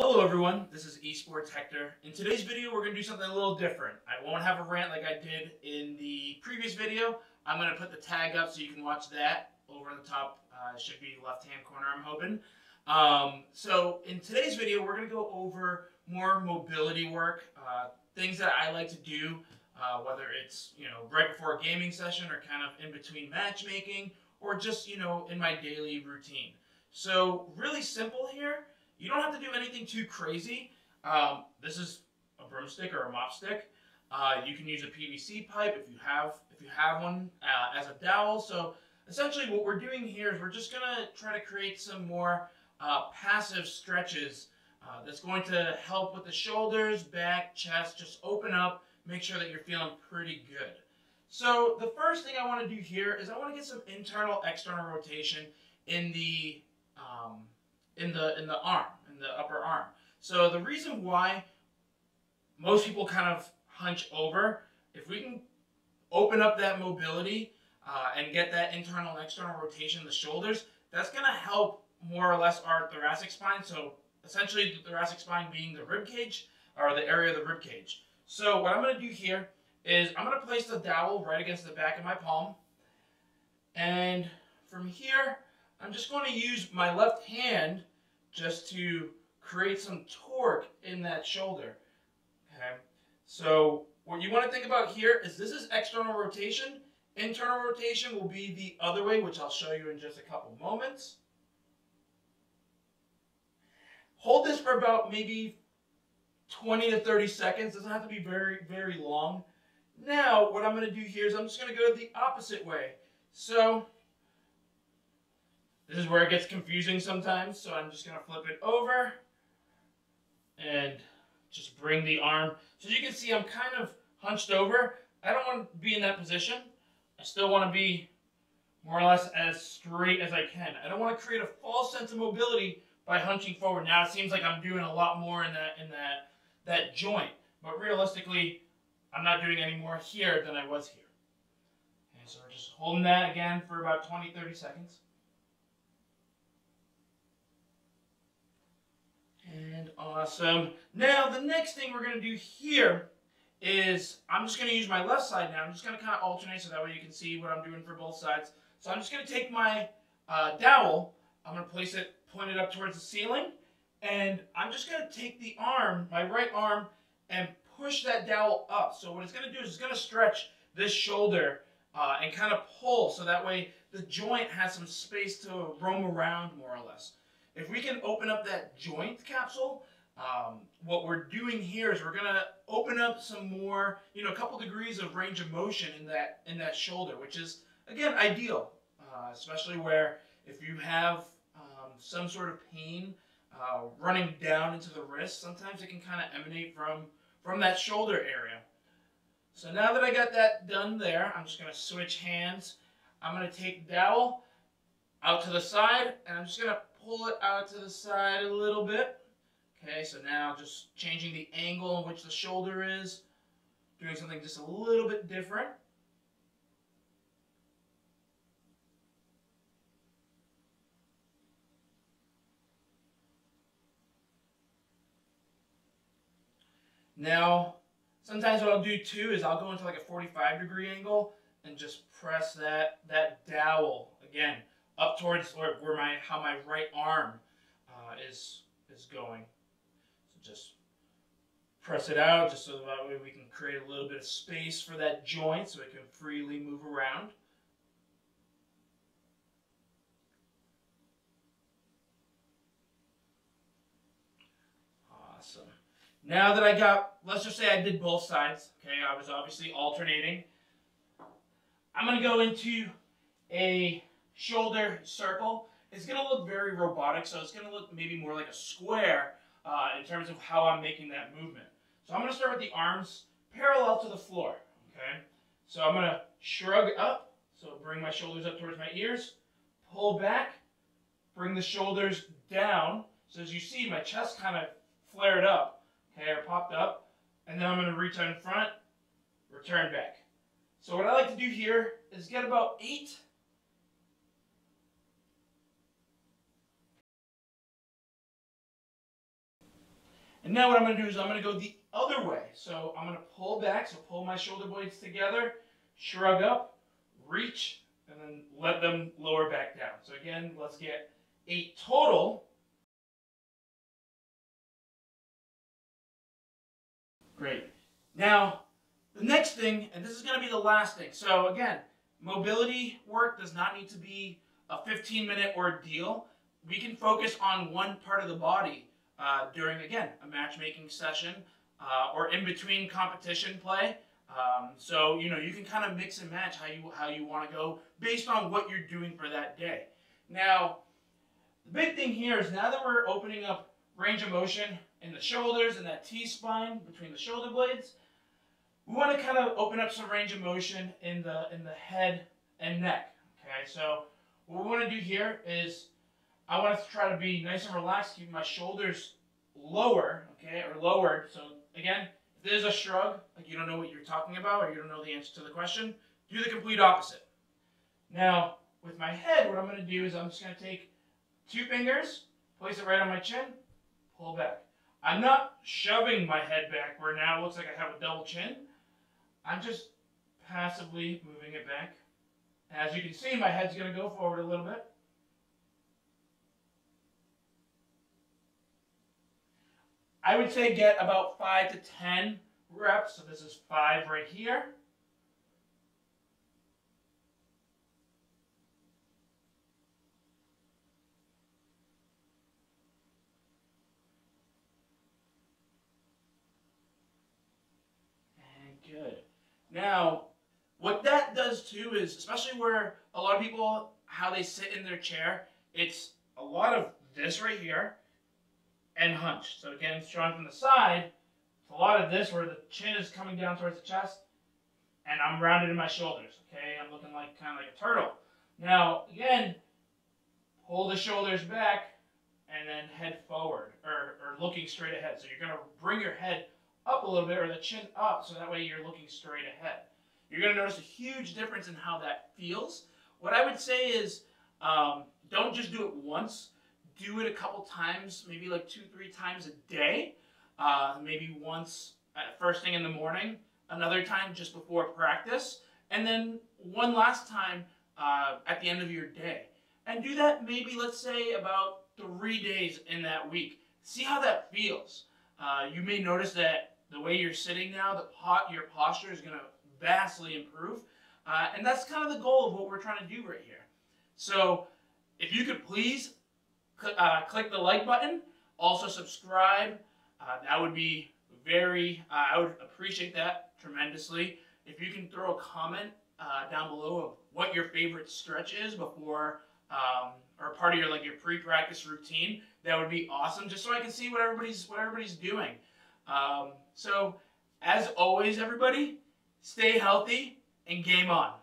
Hello everyone, this is Esports Hector. In today's video we're going to do something a little different. I won't have a rant like I did in the previous video. I'm going to put the tag up so you can watch that over the top. It should be left hand corner, I'm hoping. So in today's video we're going to go over more mobility work, things that I like to do, whether it's right before a gaming session or kind of in between matchmaking or just in my daily routine. So really simple here. You don't have to do anything too crazy. This is a broomstick or a mop stick. You can use a PVC pipe if you have one as a dowel. So essentially what we're doing here is we're just going to try to create some more passive stretches that's going to help with the shoulders, back, chest, just open up, make sure that you're feeling pretty good. So the first thing I want to do here is I want to get some internal, external rotation in the arm, in the upper arm. So the reason why most people kind of hunch over, if we can open up that mobility and get that internal and external rotation in the shoulders, that's going to help more or less our thoracic spine. So essentially the thoracic spine being the rib cage, or the area of the rib cage. So what I'm going to do here is I'm going to place the dowel right against the back of my palm. And from here, I'm just going to use my left hand just to create some torque in that shoulder. Okay. So what you want to think about here is this is external rotation. Internal rotation will be the other way, which I'll show you in just a couple moments. Hold this for about maybe 20 to 30 seconds. Doesn't have to be very, very long. Now, what I'm going to do here is I'm just going to go the opposite way. So this is where it gets confusing sometimes, so I'm just going to flip it over and just bring the arm. So as you can see, I'm kind of hunched over. I don't want to be in that position. I still want to be more or less as straight as I can. I don't want to create a false sense of mobility by hunching forward. Now it seems like I'm doing a lot more in that joint, but realistically, I'm not doing any more here than I was here. Okay, so we're just holding that again for about 20-30 seconds. And awesome. Now the next thing we're going to do here is I'm just going to use my left side now. I'm just going to kind of alternate so that way you can see what I'm doing for both sides. So I'm just going to take my dowel. I'm going to place it pointed up towards the ceiling. And I'm just going to take the arm, my right arm, and push that dowel up. So what it's going to do is it's going to stretch this shoulder and kind of pull so that way the joint has some space to roam around more or less. If we can open up that joint capsule, what we're doing here is we're going to open up some more, a couple degrees of range of motion in that shoulder, which is, again, ideal, especially where if you have some sort of pain running down into the wrist, sometimes it can kind of emanate from that shoulder area. So now that I got that done there, I'm just going to switch hands. I'm going to take the dowel out to the side, and I'm just going to pull it out to the side a little bit. Okay, so now just changing the angle in which the shoulder is, doing something just a little bit different. Now, sometimes what I'll do too is I'll go into like a 45-degree angle and just press that dowel again up towards where how my right arm is going. So just press it out just so that way we can create a little bit of space for that joint so it can freely move around. Awesome. Now that I got, let's just say I did both sides, okay, I was obviously alternating. I'm going to go into a shoulder circle. It's going to look very robotic, so it's going to look maybe more like a square in terms of how I'm making that movement. So I'm going to start with the arms parallel to the floor, okay? So I'm going to shrug up, so bring my shoulders up towards my ears, pull back, bring the shoulders down. So as you see, my chest kind of flared up, okay, or popped up, and then I'm going to reach out in front, return back. So what I like to do here is get about 8 And now what I'm going to do is I'm going to go the other way. So I'm going to pull back, so pull my shoulder blades together, shrug up, reach, and then let them lower back down. So again, let's get 8 total. Great. Now, the next thing, and this is going to be the last thing. So again, mobility work does not need to be a 15-minute ordeal. We can focus on one part of the body during, again, a matchmaking session or in between competition play. So, you know, you can kind of mix and match how you want to go based on what you're doing for that day. Now, the big thing here is now that we're opening up range of motion in the shoulders and that T-spine between the shoulder blades, we want to kind of open up some range of motion in the head and neck. Okay, so what we want to do here is I want to try to be nice and relaxed, keep my shoulders lower, okay, or lowered. So again, if there's a shrug, like you don't know what you're talking about or you don't know the answer to the question, do the complete opposite. Now, with my head, what I'm going to do is I'm just going to take 2 fingers, place it right on my chin, pull back. I'm not shoving my head back where now it looks like I have a double chin. I'm just passively moving it back. As you can see, my head's going to go forward a little bit. I would say get about 5 to 10 reps. So this is 5 right here. And good. Now, what that does too is, especially where a lot of people, how they sit in their chair, it's a lot of this right here and hunch. So again, showing from the side, it's a lot of this where the chin is coming down towards the chest and I'm rounded in my shoulders, okay? I'm looking like kind of like a turtle. Now, again, pull the shoulders back and then head forward or looking straight ahead. So you're going to bring your head up a little bit or the chin up so that way you're looking straight ahead. You're going to notice a huge difference in how that feels. What I would say is don't just do it once. Do it a couple times, maybe like 2-3 times a day. Maybe once first thing in the morning, another time just before practice, and then one last time at the end of your day. And do that maybe, let's say, about 3 days in that week. See how that feels. You may notice that the way you're sitting now, your posture is going to vastly improve. And that's kind of the goal of what we're trying to do right here. So if you could please click the like button, also subscribe. That would be I would appreciate that tremendously. If you can throw a comment down below of what your favorite stretch is before or part of your pre-practice routine, that would be awesome, just so I can see what everybody's doing. So as always, everybody, stay healthy and game on.